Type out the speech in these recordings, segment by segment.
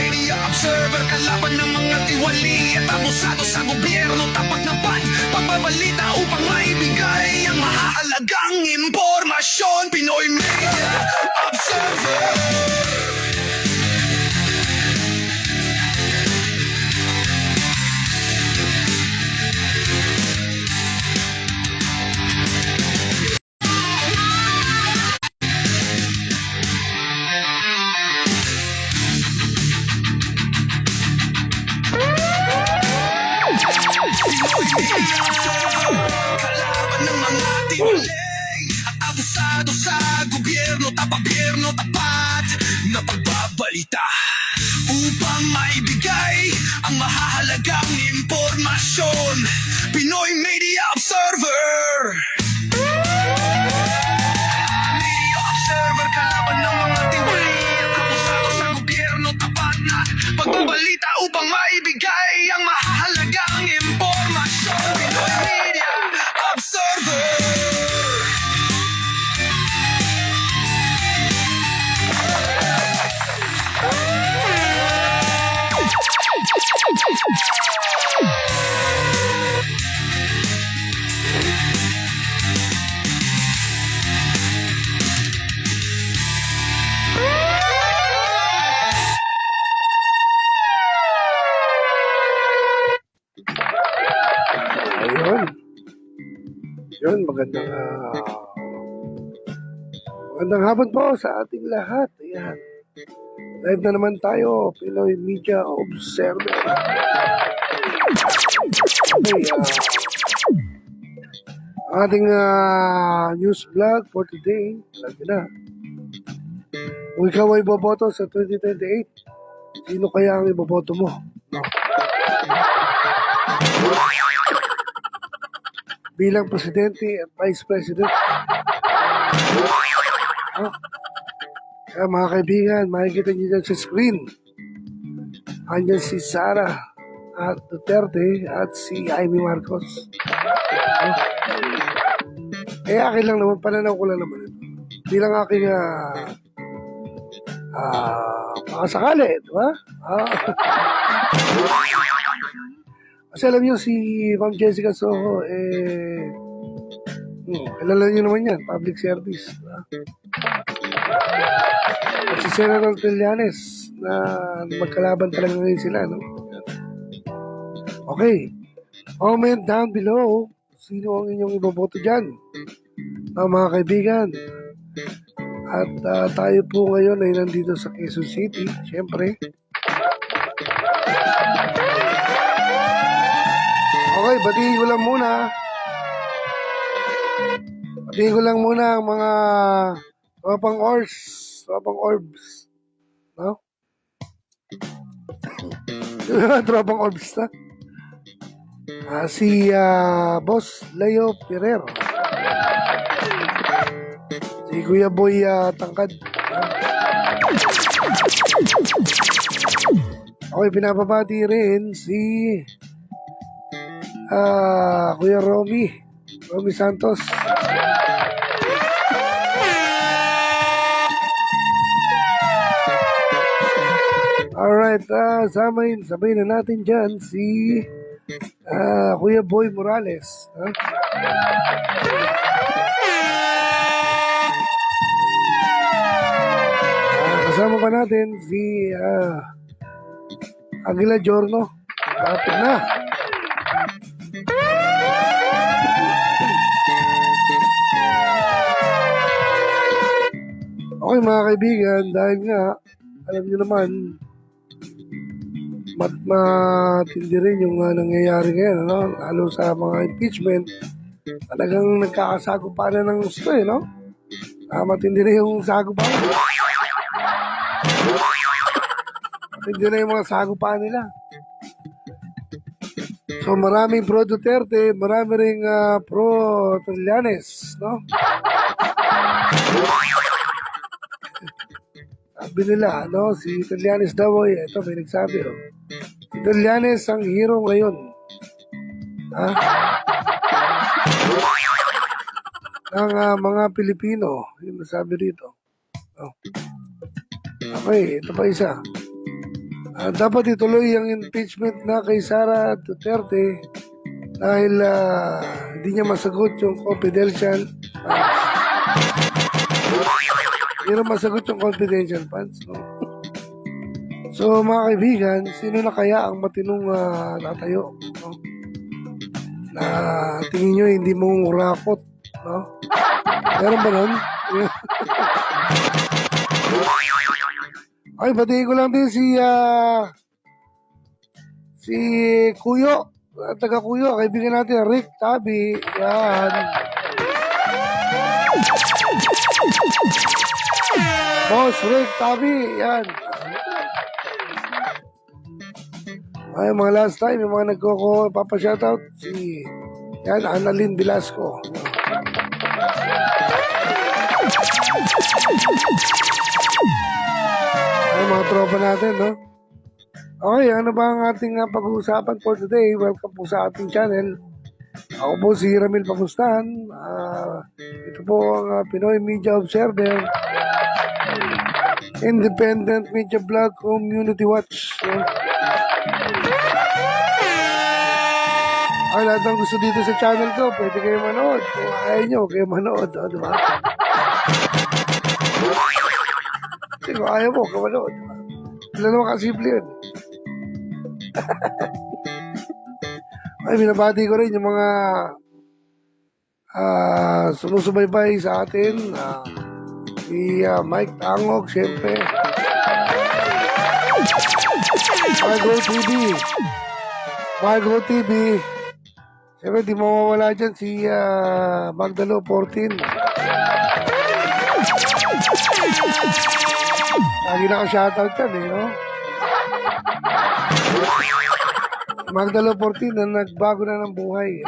Media Observer, kalaban ng mga tiwali at abusado sa gobyerno, tapat na pagbabalita upang maibigay ang mahalagang impormasyon. Pinoy Media Observer. Kalaban ng mga tiwali at abusado sa gobyerno, tapat na pagbabalita upang maibigay ang mahahalagang impormasyon. Pinoy Media Observer. Media Observer, kalaban ng mga tiwali at abusado sa gobyerno, tapat na pagbabalita upang maibigay ang mahahalagang impormasyon. Pinoy Media Observer. Yun, magandang hapon po sa ating lahat. Ayan. Live na naman tayo, Pinoy Media Observer. Okay, ating news vlog for today. Lagi na. Kung ikaw ay boboto sa 2028, sino kaya ang iboboto mo? No. Bilang presidente at vice president. Kaya mga kaibigan, makikita niyo dyan sa screen. Andyan si Sara at Duterte at si Amy Marcos. Kaya akin lang naman, pananaw ko lang naman ito. Bilang aking pakasakali, di ba? Kasi alam nyo, si Ma'am Jessica Soho, kilala nyo naman yan, public service. At si Senator Trillanes, na magkalaban talaga ngayon sila, no? Okay. Comment down below, sino ang inyong iboboto dyan, mga kaibigan. At tayo po ngayon ay nandito sa Quezon City, syempre. Okay, batiin ko lang muna ang mga tropang orbs, no? Tropang orbs na. Si Boss Leo Ferrer, si Kuya Boy Tangkad. Okay, pinapabati rin si Kuya Romy Santos. Alright, sabay na natin dyan si Kuya Boy Morales. Kasama pa natin si Aguila Giorno. Lapit na. Okay mga kaibigan, dahil nga, alam nyo naman, matindi rin yung nangyayari ngayon, ano? Lalo sa mga impeachment, talagang nagkakasagupanan ng gusto, no? Matindi rin yung sagupanan. Matindi rin yung mga sagupanan nila. So maraming pro Duterte, marami rin pro Trillanes, no? Sabi nila, no, si Trillanes daw, ito may nagsabi, si Trillanes ang hero ngayon. Ng mga Pilipino, yung nasabi rito. Okay, ito pa isa. Dapat ituloy ang impeachment na kay Sara Duterte dahil hindi niya masagot yung confidential hindi na masagot yung confidential funds. No? So mga kaibigan, sino na kaya ang matinong tatayo? No? Na tingin nyo hindi mo urakot? No? Meron ba nun? Ay, batiin ko lang din si Kuyo, taga Kuyo, kaibigan natin, Rick Tabi, yan. Boss Rick Tabi, yan. Ay, mga last time, yung mga papashoutout, yan, Annalyn Velasco. Ay, mga tropa natin, no? Okay, ano ba ang ating pag-uusapan for today? Welcome po sa ating channel. Ako po si Ramil Pagustan. Ito po ang Pinoy Media Observer. Independent Media Blog Community Watch. No? Ay, lahat ng gusto dito sa channel ko, pwede kayo manood. Kung ayaw nyo, kayo manood. O, diba? Kasi kung ayaw mo, kayo manood. Wala naman kasimple yun. Ay, binabati ko rin yung mga sumusubaybay sa atin. Si Mike Tangog, siyempre. Margo TV. Siyempre, di mawawala dyan si Magdalo 14. Lagi naka-shoutout yan eh, no? Magdalo 14 na nagbago na ng buhay.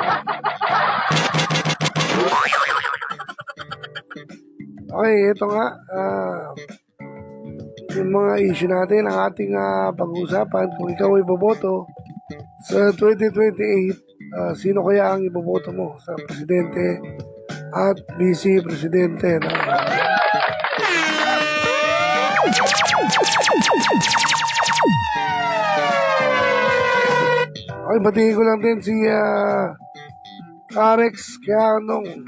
Okay, ito nga. Yung mga issue natin, ang ating pag-uusapan, kung ikaw ay boboto sa 2028, sino kaya ang iboboto mo sa presidente at vice presidente? No? Okay, batiin ko lang din si Karex Kianong.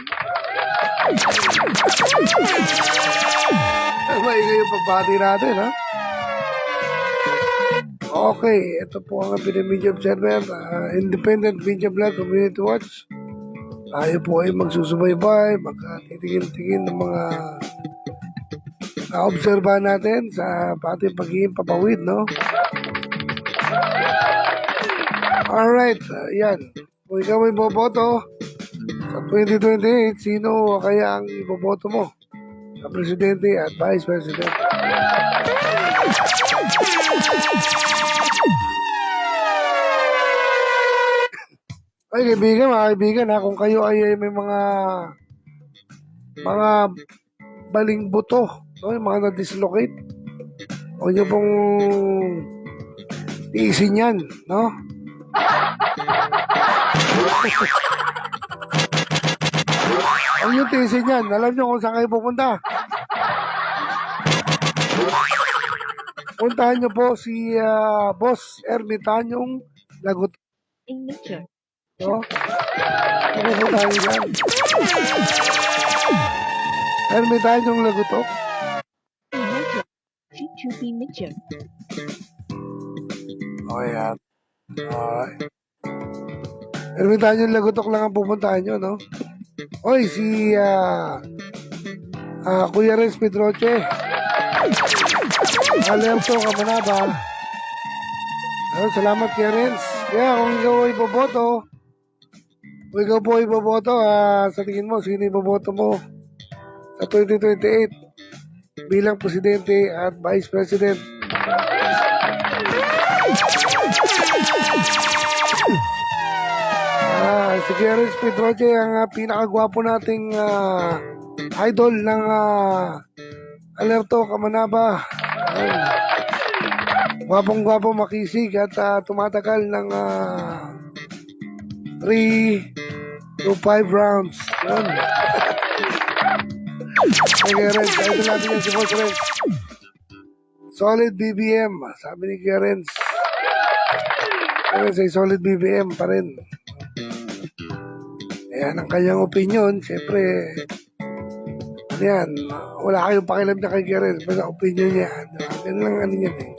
Maingay yung pagbati natin, ha? Okay, ito po ang Pinoy Media Observer, Independent Media Blog Community Watch. Tayo po ay magsusubaybay, magtitingin-tingin ng mga na-obserbahan natin sa ating pagiging papawid, no? Alright, yan. Kung ikaw may boboto sa 2028, sino kaya ang iboboto mo sa presidente at vice president? Ay, mga kaibigan, kung kayo ay may mga baling buto, no? Yung mga na-dislocate, huwag nyo pong tiisin yan, no? Huwag nyo tiisin yan. Alam nyo kung saan kayo pupunta. Puntahan nyo po si Boss Ermitanyong Lagot. No? Pupuntahan nyo yan. Ermitanyong Lagotok. Okay, yan. Alright. Ermitanyong Lagotok lang ang pupuntahan nyo, no? Oy, si Kuya Renz Pedroche, Alerto Kamanaba. Salamat Kuya Renz. Kaya kung ikaw ay boboto, sa tingin mo, sino iboboto mo sa 2028 bilang presidente at vice president? Si Kuya Renz Pedroche ang pinakagwapo nating idol ng Alerto Kamanaba. Gwapong-gwapo, makisig at tumatagal ng 3 to 5 rounds. Yun. Kuya Renz, idol natin yan si Boss Renz. solid BBM, sabi ni Clarence. Clarence ay solid BBM pa rin. Ayan ang kanyang opinion. Siyempre, ano yan, wala kayong pakialam na kay Clarence. Basta opinion niya. Ganun lang ano yan eh.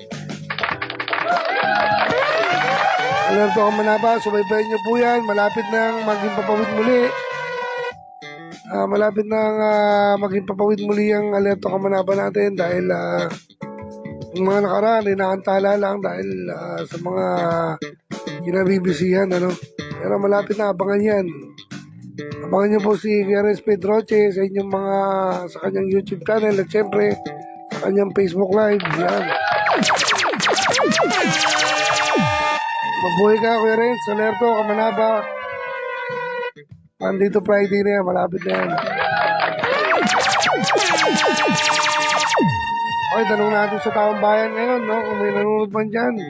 Alerto ka manaba, subaybayan niyo po yan. Malapit nang maging papawid muli. Malapit nang maging papawid muli ang alerto ka manaba natin dahil yung mga nakaraan ay nakantala lang dahil sa mga kinabibisihan, ano. Pero malapit na, abangan yan. Abangan niyo po si Clarence Pedroche sa inyong mga, sa kanyang YouTube channel at syempre sa kanyang Facebook Live. Yan. Mabuhay ka, Kuya Renz. Alerto, Kamanaba. Pandito Friday na yan. Malapit na yan. Okay, tanong natin sa taong bayan ngayon, no? Kung may nanonood man dyan.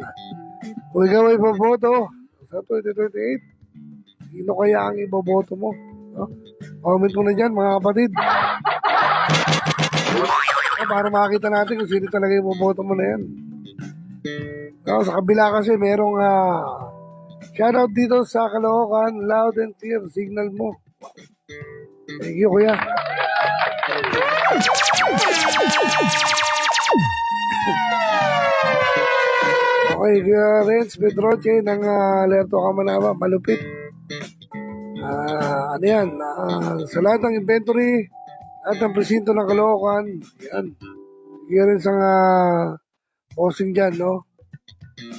Kung ikaw ay iboboto sa 2028, sino kaya ang iboboto mo? No? Comment mo na dyan, mga kapatid. Para makakita natin kung sino talaga iboboto mo na yan. No, sa kabila kasi merong shoutout dito sa Caloocan, loud and clear signal mo. Thank you, kuya. Okay, kuya Renz Pedroche ng Alerto Kamanaba, malupit. Ano yan, sa lahat ng inventory at ng presinto ng Caloocan, yan. Kuya Renz ang bossing dyan, no?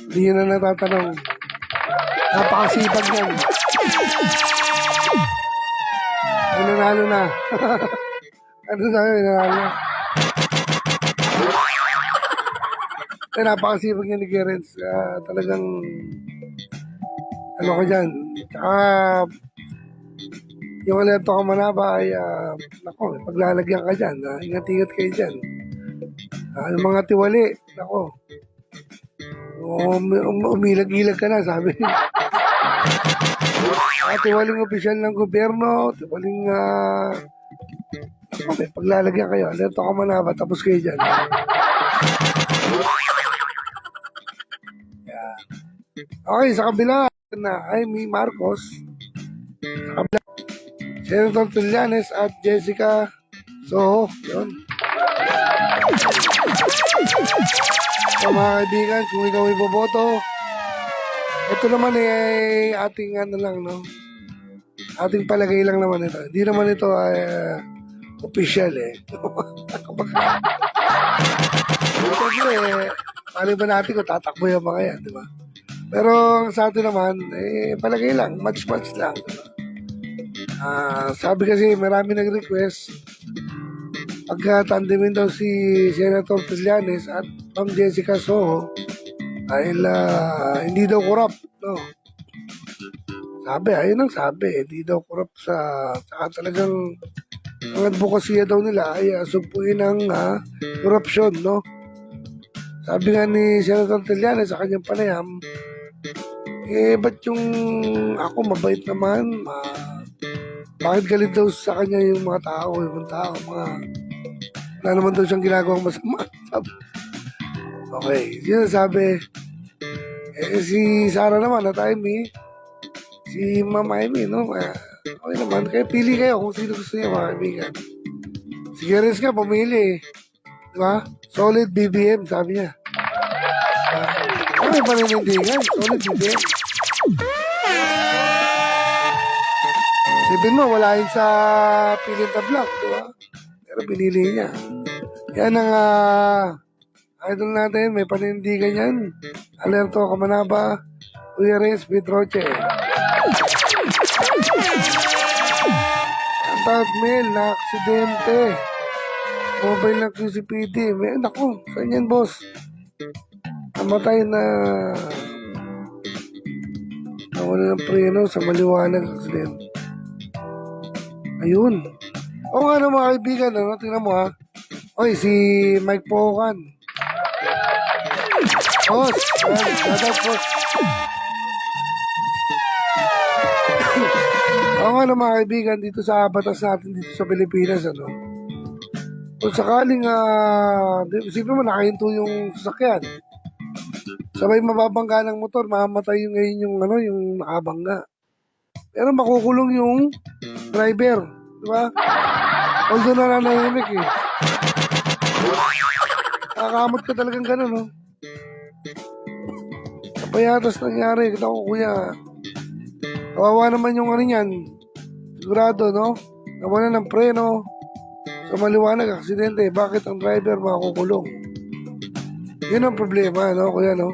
Hindi na natatanong. Napakasipag yan. Ay, nanalo na. Ano na yun, nanalo na. Ay, napakasipag yan ni Clarence. Talagang, ano ko dyan. Tsaka, yung alerto ka manaba ay, nako, paglalagyan ka dyan. Ingat-ingat kayo dyan. Yung mga tiwali, nako. Umilag-ilag ka na, sabi. Tiwaling opisyal ng gobyerno, tiwaling okay, paglalagyan kayo, alerto ka manaba, tapos kayo dyan. Yeah. Okay, sa kabila na Amy Marcos, sa kabila, Senator Trillanes at Jessica Soho, yun. So, mga kaibigan, kung ikaw ay boboto, ito naman ay ating ano lang, no? Ating palagay lang naman ito. Hindi naman ito ay official eh. Siyempre, paano ba natin kung tatakbo yung mga yan, di ba? Pero sa atin naman, palagay lang, match-match lang. Sabi kasi marami nag-request pagka-tandemin daw si Senator Trillanes at Ma'am Jessica Soho dahil hindi daw corrupt, no? Sabi, ayun ang sabi, hindi daw corrupt sa talagang ang advokasya daw nila ay sumpuin ng korupsyon, no? Sabi nga ni Senator Trillanes sa kanyang panayam, ba't yung ako mabait naman, bakit galit daw sa kanya yung mga tao, wala naman daw siyang ginagawang masama. Okay, yun sabi. Si Sarah naman at Amy, si Ma'am Amy, no? Okay naman, kaya pili kayo kung sino gusto niya, mga kaibigan. Si Clarence nga, pumili. Di ba? Solid BBM, sabi niya. Ano yung paninindigan? Solid BBM. Sipin mo, wala yun sa piling tablak, di ba? Pero pinili niya. Yan ang idol natin, may panindigan yan. Alerto Kamanaba, Kuya Renz Pedroche. Ang tawag mail na aksidente. Mobile ng QCPD. Naku, saan yan, boss? Namatay na nawala ng preno sa maliwanag aksidente. Ayun. O nga na mga kaibigan, ano? Tingnan mo ha. Oy, si Mike Pocan. Boss, shout out, boss. O nga na mga kaibigan, dito sa batas natin dito sa Pilipinas, ano? Kung sakaling, isipin mo, nakahinto yung sasakyan. Sabay mababangga ng motor, mamamatay yung ngayon yung, yung nakabangga. Pero makukulong yung driver. Di ba? Although nananahimik eh. Nakakamot ka talagang gano'n, no? Kapayatas nangyari. Kita ko, kuya. Kawawa naman yung niyan. Sigurado, no? Nawala ng preno. Sa maliwanag, aksidente. Bakit ang driver makukulong? Yun ang problema, no, kuya, no?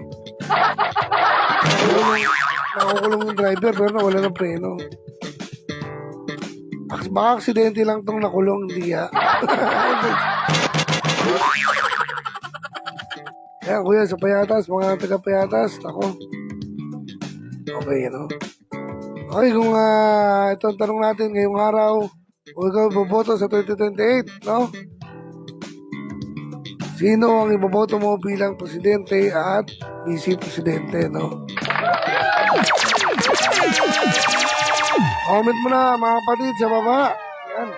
Nakukulong yung driver pero nawala ng preno. Baka aksidente lang tong nakulong, hindi ya. Kaya kuya, sa Payatas, mga taga-Payatas, ako. Okay, no? Okay, kung ito ang tanong natin ngayong araw, kung ikaw boboto sa 2028, no? Sino ang iboboto mo bilang presidente at vice presidente, no? Comment mo na mga kapatid sa baba. Yan.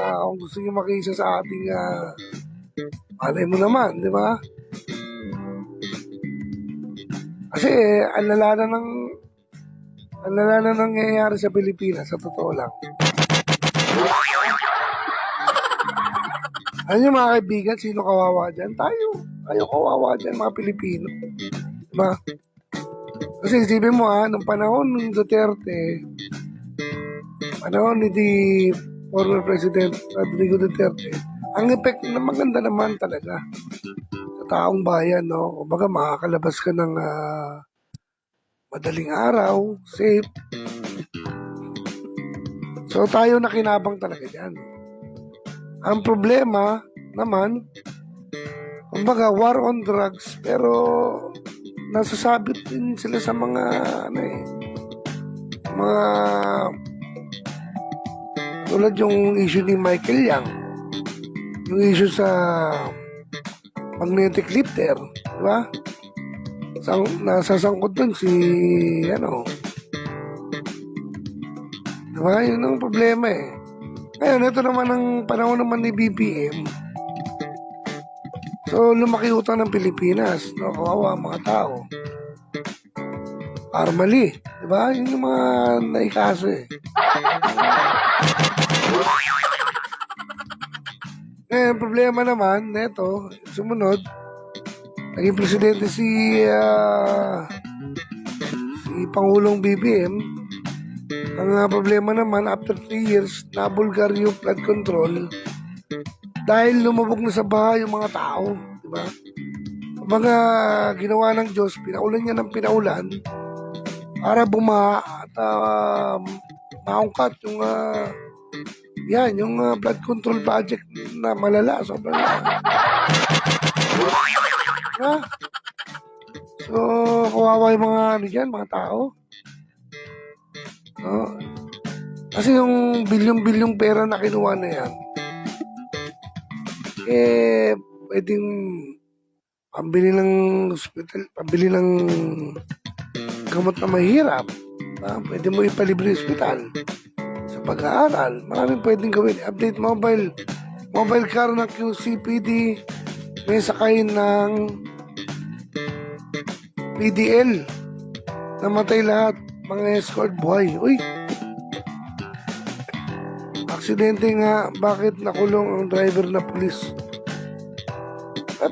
Kung gusto niyo makisa sa ating malay mo naman, di ba? Kasi ang lala na nangyayari sa Pilipinas, sa totoo lang. Ano yung mga kaibigan, sino kawawa dyan? Tayo kawawa dyan, mga Pilipino. Diba? Kasi isipin mo nung panahon ng Duterte, panahon ni former President Rodrigo Duterte, ang effect na maganda naman talaga sa taong bayan, no? Kumbaga makakalabas ka ng madaling araw, safe. So tayo nakinabang talaga dyan. Ang problema naman, kumbaga war on drugs, pero nasasabit din sila sa mga mga tulad yung issue ni Michael Yang, yung issue sa magnetic lifter, di ba? Nasasangkot dun si di ba? Yun ang problema eh. Ngayon, ito naman ang panahon naman ni BBM. So, lumaki utang ng Pilipinas. No? Kawawa ang mga tao. Armali. Diba? Yun yung mga naikaso eh. Ngayon, problema naman, neto, sumunod, naging presidente si Pangulong BBM. Ang problema naman, after 3 years, nabulgar yung flood control dahil lumabog na sa baha yung mga tao. Diba? Mga ginawa ng Diyos, pinaulan niya ng pinaulan para bumaha at maungkat yung yung flood control project na malala. Sobrang diba? So, kawawa yung mga mga tao. No? Kasi yung bilyong-bilyong pera na kinuha na yan, pwedeng pambili ng hospital, pambili ng gamot na mahirap. Pwede mo ipalibre hospital sa pag-aaral. Maraming pwedeng gawin. Update mobile car ng QCPD, may sakay ng PDL. Namatay lahat. Mga escort buhay. Uy! Aksidente nga. Bakit nakulong ang driver na pulis?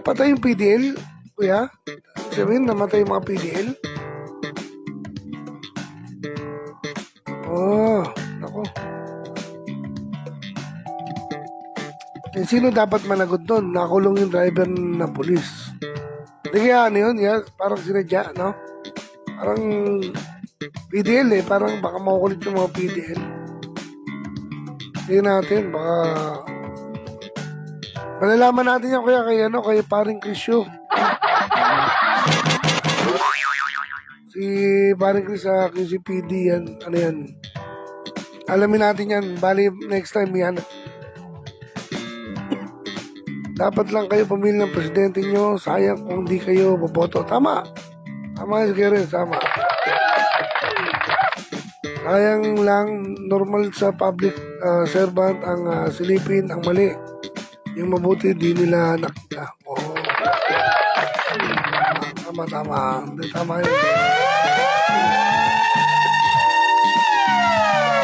Patay yung PDL? Kuya? Sabihin, namatay yung mga PDL? Oh, nako. Sino dapat managot doon? Nakulong yung driver na pulis. Hindi kaya yun? Yes, parang sinadya, no? Parang PDL parang baka makukulit yung mga PDL. Hindi natin, baka malalaman natin yan kay paring Crisyo. Si paring Chris sa QCPD yan, yan. Alamin natin yan, bali next time yan. Dapat lang kayo pumili ng presidente nyo, sayang kung di kayo boboto. Tama si Karen, tama. Sayang lang, normal sa public servant ang silipin ang mali. Yung mabuti di nila nakita. Oo. Tama. Hindi, tama yun.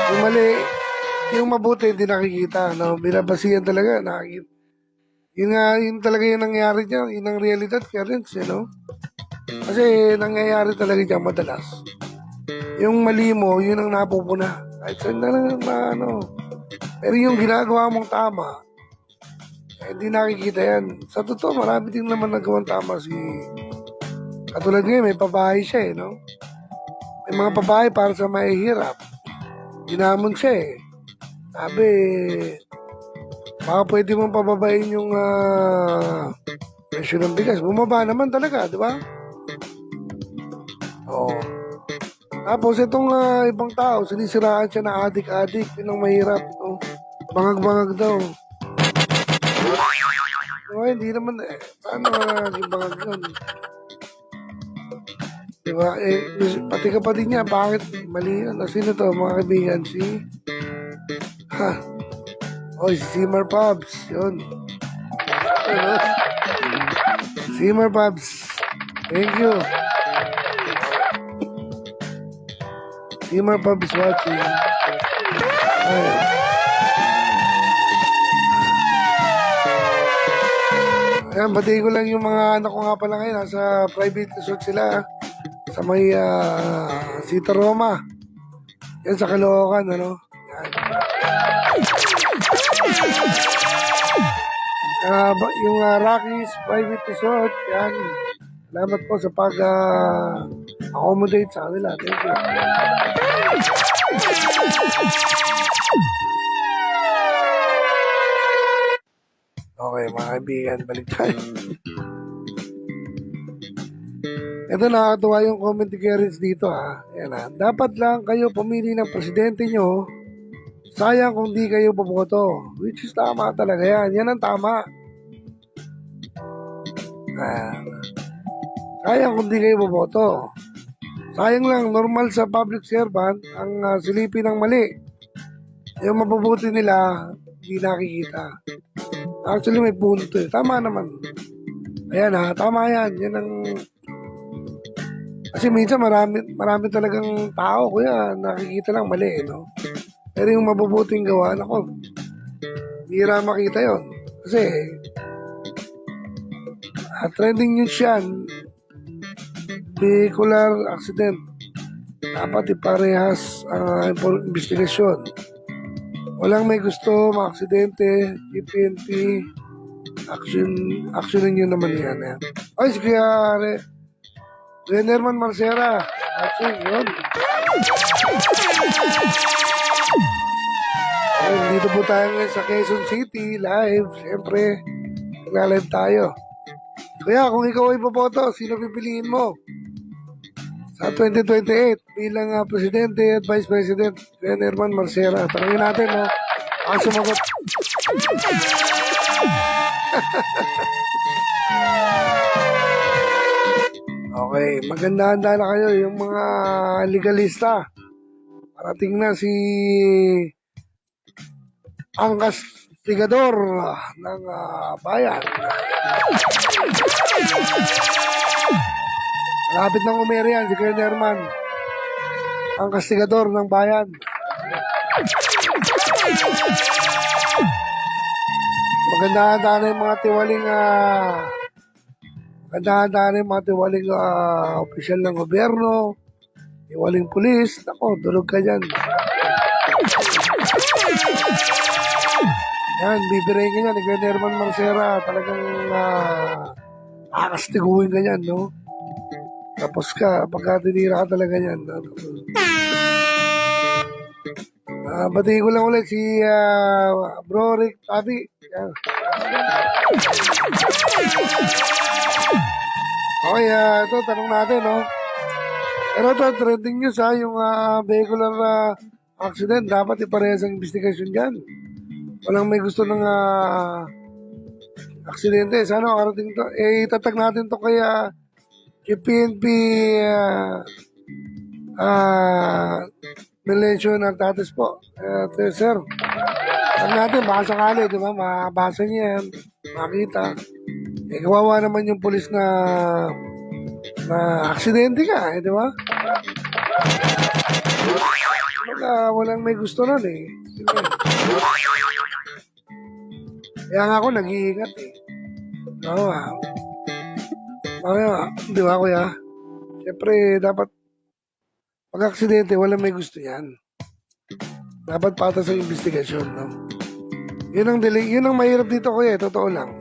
Yung mali, yung mabuti hindi nakikita. No? Binabasihan talaga. Nakikita. Yun nga, yun talaga yung nangyari dyan. Yun ang realidad, parents, you know? Kasi nangyayari talaga dyan madalas. Yung mali mo, yun ang napupuna. Kahit saan na lang na ano. Pero yung ginagawa mong tama, hindi nakikita yan. Sa totoo, marami din naman nagawang tama si... Katulad ngayon, may pabahay siya no? May mga pabahay para sa mahihirap. Ginamon siya Sabi, baka pwede mong pababain yung presyo ng bigas. Bumaba naman talaga, di ba? Oo. Tapos itong ibang tao, sinisiraan siya na adik-adik, yun ang mahirap. No? Bangag-bangag daw. Hindi naman paano naging bangag yun? Diba? Pati kapatid niya, bakit mali yun? Sino to, mga kaibigan? Si Simmer Pubs. Yun. Ano? Simmer Pubs. Thank you. Simmer Pubs watching. Ayan, batiin ko lang yung mga anak ko nga pala ngayon. Nasa private resort sila. Sa may Sita Roma. Yan sa Caloocan, ano? Yan. Yung Rockies Private Resort, yan. Salamat po sa pag-accommodate sa kanila. Thank you. Okay, mga kaibigan, balik tayo. Ito nakakatuwa yung comment ni Kerins dito Ayan Dapat lang kayo pumili ng presidente nyo. Sayang kung di kayo boboto. Which is tama talaga yan. Yan ang tama. Sayang kung di kayo boboto. Sayang lang, normal sa public servant ang silipin ng mali. Yung mabubuti nila, di nakikita. Actually, may punto Tama naman. Ayan tama yan. Yan ang... Kasi minsan marami talagang tao, kuya, nakikita lang mali, no? Pero yung mabubuting gawa, nako, bihira makita yon. Kasi, trending news yan, vehicular accident. Dapat iparehas ang investigasyon. Walang may gusto, maaksidente, GPNP, actionin nyo naman yan. Ay, si Kuya Herman Marcera. Watching, yun. Dito po tayo ngayon sa Quezon City, live. Siyempre, nag-live tayo. Kaya kung ikaw ay boboto, sino pipiliin mo? Sa 2028, bilang Presidente at Vice President, Kuya Herman Marcera. Tanungin natin, no? Ang sumagot. Okay, maganda-handa na kayo yung mga legalista. Parating na si ang kastigador ng bayan. Malapit ng umere yan, si Kuya Herman. Ang kastigador ng bayan. Maganda-handa na yung mga tiwaling opisyal ng gobyerno, tiwaling pulis. Ako, durog ka dyan. Yan, bibirayin ka niyan ni Kuya Herman Marcera. Talagang akastiguin ka niyan, no? Tapos ka, pagka tinira ka talaga niyan. No? Batiin ko lang ulit si Bro Rick Tabi. Yan. Okay, ito, tanong natin, no? Pero ito, trending news, yung vehicular accident, dapat iparehas ang investigasyon dyan. Walang may gusto ng aksidente. Sana makarating to. Itatag natin to kaya PNP Malaysia Nartates po. Sir, Alam natin, baka sakali, di ba? Mabasa niya yan, makita. Eh, kawawa naman yung pulis na aksidente ka, di ba? Walang may gusto nun eh. Diba? Kaya nga ako nag-iingat eh. Oo nga. Di ba kuya? Siyempre, dapat pag aksidente, walang may gusto yan. Dapat patas sa investigasyon, no? Yun ang mahirap dito kuya, totoo lang.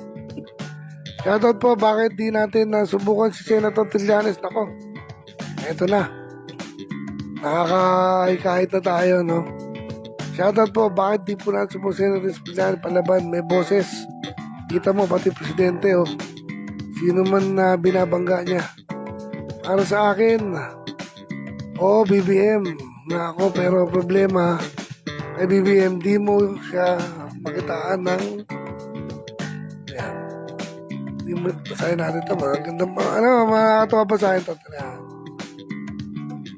Shoutout po, bakit di natin nasubukan si Senator Trillanes? Nako, eto na. Nakakahikahit na tayo, no? Shoutout po, bakit di po natin subukan si Senator Trillanes palaban? May boses. Kita mo, pati presidente, oh. Sino man na binabangga niya. Para sa akin, BBM na ako, pero problema, kay BBM, di mo siya makitaan ng ayan. Di mo, basahin natin ito. Magandang, makakatawa pa sa akin ito.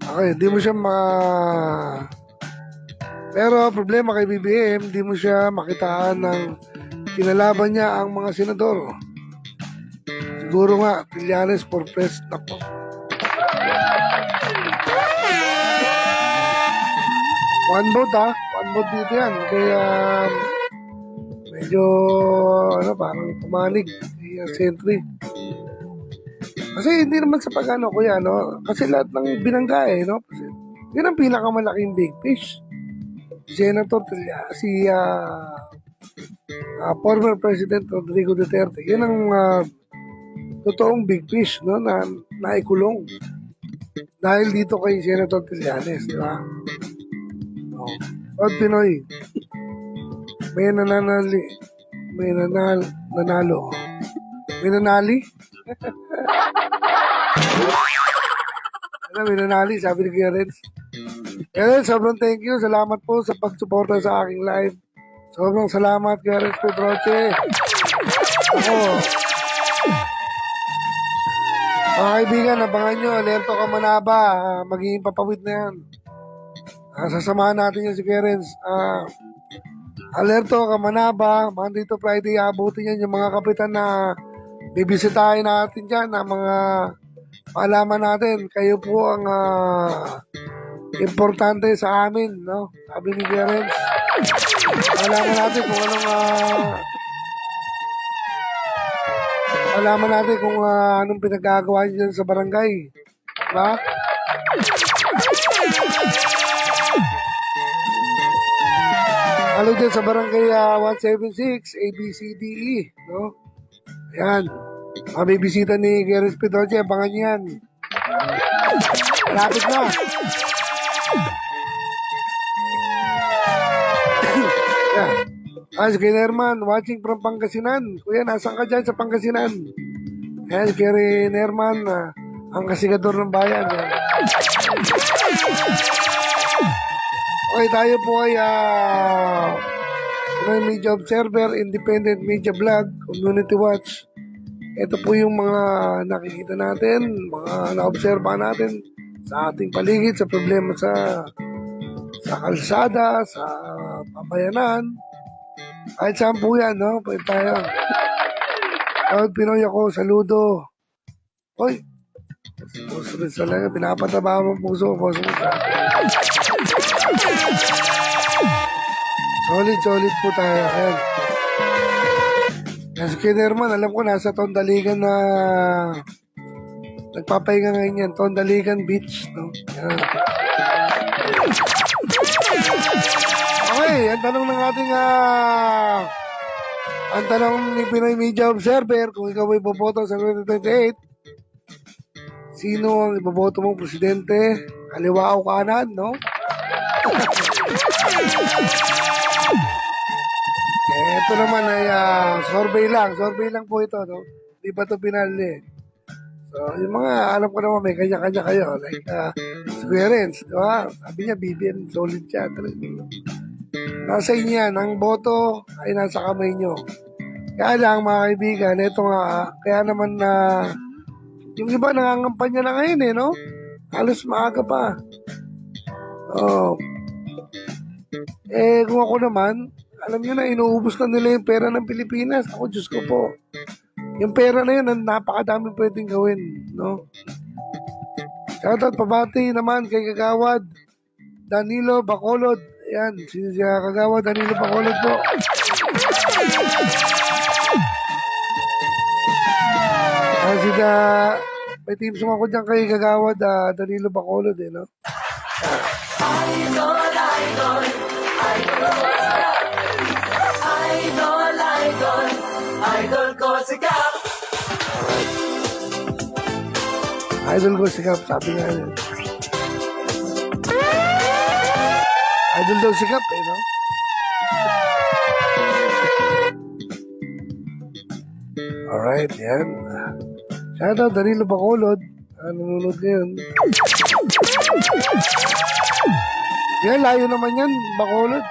Okay, di mo siya pero problema kay BBM, di mo siya makitaan ng kinalaban niya ang mga senador. Siguro nga, Trillanes for president ako. One vote dito yan. Kaya medyo parang pumanig sentry. Kasi hindi naman sa pag-ano kuya, no? Kasi lahat ng binangga no? Kasi yun ang pinakamalaking big fish. Senator Trillanes, si former President Rodrigo Duterte. Yun ang totoong big fish, no? Na naikulong. Dahil dito kay Senator Trillanes, di ba? Od Pinoy, may nanalo. May nanali? May nanali, sabi ni Kuya Renz. Kuya Renz, sobrang thank you. Salamat po sa pagsuporta sa aking live. Sobrang salamat, Kuya Renz Pedroche. Ako, mga kaibigan, abangan nyo, Alerto Kamanaba, magiging papawid na yan. Sasamahan natin yan si Kuya Renz. Alerto Kamanaba, Monday to Friday, abutin yan yung mga kapitan na bibisitahin natin dyan, na mga paalaman natin. Kayo po ang importante sa amin, no? Sabi ni Kuya Renz. Alaman natin kung anong pinagagawa niyo dyan sa barangay. Diba? Halo dyan sa barangay 176, ABCDE, no? Ayan. Mabibisita ni Geres Pedroche, abangan niyo yan. Malapit na. Yan. Si Kuya Nerman, watching from Pangasinan. Kuya, nasan ka dyan sa Pangasinan? Ayan, si Kuya Nerman, ang kasigador ng bayan. Yan. Okay, tayo po ay Media Observer, Independent Media Blog, Community Watch. Ito po yung mga nakikita natin, mga naobserba natin sa ating paligid, sa problema sa kalsada, sa pabayanan. Kahit saan po yan, no? Pwede tayo. Od Pinoy ako, saludo. Hoy, puso rin sa lang, pinapataba mo puso mo sa atin. Solid po tayo. Ayan. Yan si Kinerman, alam ko nasa Tondaligan na nagpapahinga ngayon yan. Tondaligan Beach, no? Yan. Okay, ang tanong ng ating ang tanong ni Pinoy Media Observer, kung ikaw ay boboto sa 2028, sino ang iboboto mong presidente? Kaliwa o kanan, no? Ito naman ay survey lang po ito, no? Di ba ito pinali? So, yung mga, alam ko naman, may kanya-kanya kayo. Like, Kuya Renz, di ba? Sabi niya, BBM, solid siya. Nasa inyo yan. Ang boto ay nasa kamay nyo. Kaya lang, mga kaibigan, ito nga, kaya naman yung iba nangangampanya na ngayon, no? Halos maaga pa. Oh. Kung ako naman, Alam nyo na, inuubos na nila yung pera ng Pilipinas. Ako, Diyos ko po. Yung pera na yun, napakadami pwedeng gawin, no? Shoutout, pabati naman kay Kagawad Danilo Bacolod. Ayan, si Kagawad Danilo Bacolod po. May team song ako dyan kay Kagawad Danilo Bacolod, no? Idol ko sikat. Idol ko sikap, sabi nga yun. Idol daw sikap, no? Alright, yan. Shoutout Danilo Bacolod. Nanonood ngayon. Yan, layo naman yan, Bacolod.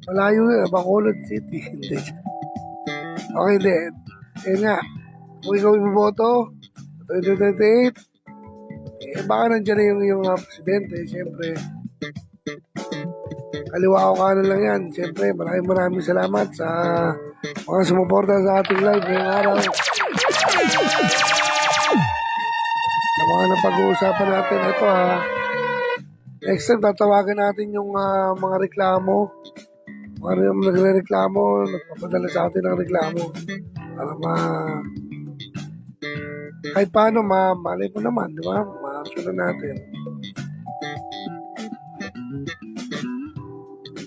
Malayo yan, Bacolod City. Hindi. Okay, hindi. Yan nga. Kung ikaw iboboto, 2028, baka nandiyan na yung presidente, siyempre. Kaliwa ko kanan lang yan. Siyempre, maraming salamat sa mga sumuporta sa ating live ngayong araw. Sa mga napag-uusapan natin, ito next time, tatawagan natin yung mga reklamo. Mga nagre-reklamo, nagpapadala sa atin ng reklamo. Para kahit paano, malay mo naman, di ba? Ma-action natin.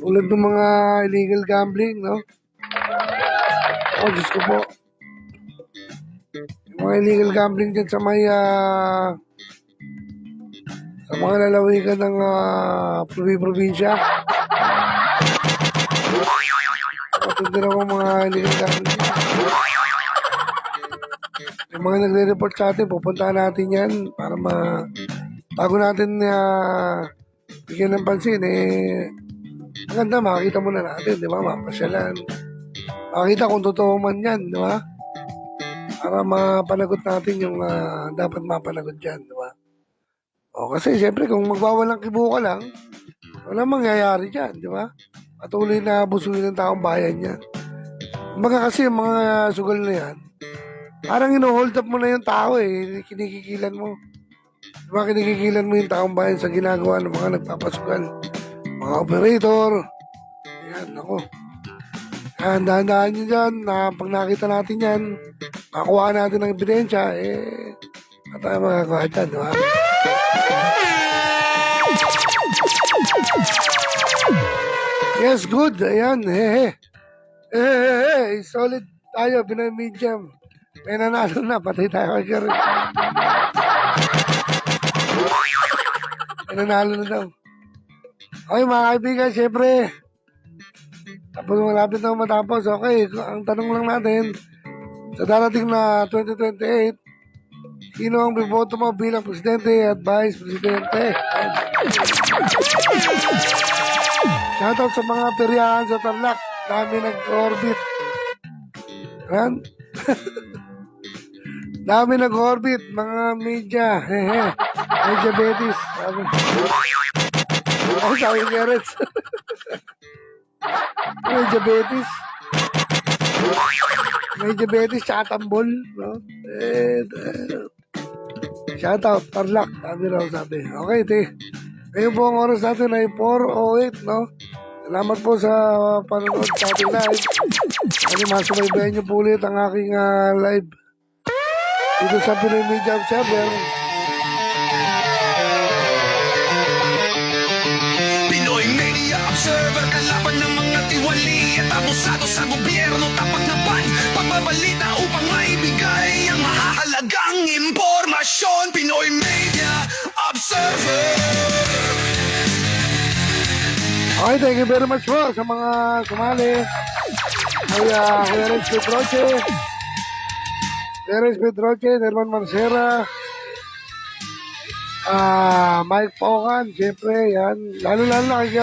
Ulad ng mga illegal gambling, no? Oh, Diyos ko po. Yung mga illegal gambling dyan sa may, sa mga lalawigan ng probinsya. Matindi na mga illegal gambling. Yung mga nagre-report sa atin, pupuntahan natin yan para bago natin bigyan ng pansin, maganda, makakita muna natin, di ba? Mapasyalan. Makakita kung totoo man yan, di ba? Para mapanagot natin yung dapat mapanagot dyan, di ba? O, kasi siyempre, kung magwawalang kibo ka lang, wala mangyayari dyan, di ba? Patuloy na busuin ng taong bayan yan. Kumbaga kasi yung mga sugal na yan, parang ino-hold up mo na yung tao kinikikilan mo. Di ba, kinikikilan mo yung taong bayan sa ginagawa ng mga nagpapasugal. Mga operator. Yan, ako. Yan, dahan-dahan nyo dyan na pag nakita natin yan, makuha natin ng ebidensya, na tayo magagawa dyan, di ba? Yes, good. Ayan, solid tayo, binamedium. May nanalo na, patay tayo kay Karin. May nanalo na daw. Okay, mga kaibigan, syempre, tapos malapit na matapos. Okay, ang tanong lang natin, sa darating na 2028, sino ang biboto mo bilang presidente at vice presidente? Shoutout sa mga peryahan sa Tarlac, dami nag-orbit. Yan. Dami nag-orbit, mga media. Media Betis. Sabi ni Gareth. Media Betis. Media Betis, tsaka tambol. No? Shoutout, Tarlac. Dami raw sabi. Okay, ngayon po ang oras natin ay 4:08, no? Salamat po sa panonood sa ating live. Kasi masubaybayan niyo po ulit ang aking live dito sa Pinoy Media Observer. Pinoy Media Observer, kalaban ng mga tiwali at abusado sa gobyerno, tapat na pagbabalita upang maibigay ang mahahalagang impormasyon. Pinoy Media Observer. Okay, thank you very much po sa mga sumali. Kuya Renz Pedroche, Herman Marcera, Mike Pocan, siyempre, yan. Lalo-lalo na kay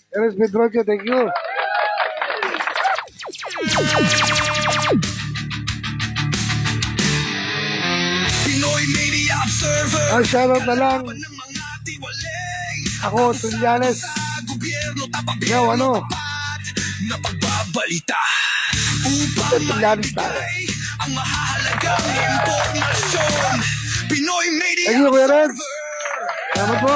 Renz Pedroche, thank you. Pinoy Media Observer. Shoutout na lang Tiwalay Ako, Tulianes. sa gobyerno, tapat Ikaw, ano? na pagbabalita upang Tulianes tayo. maibigay ang mahahalagang impormasyon. Pinoy Media Thank you, Kuya Red. Observer. Salamat po.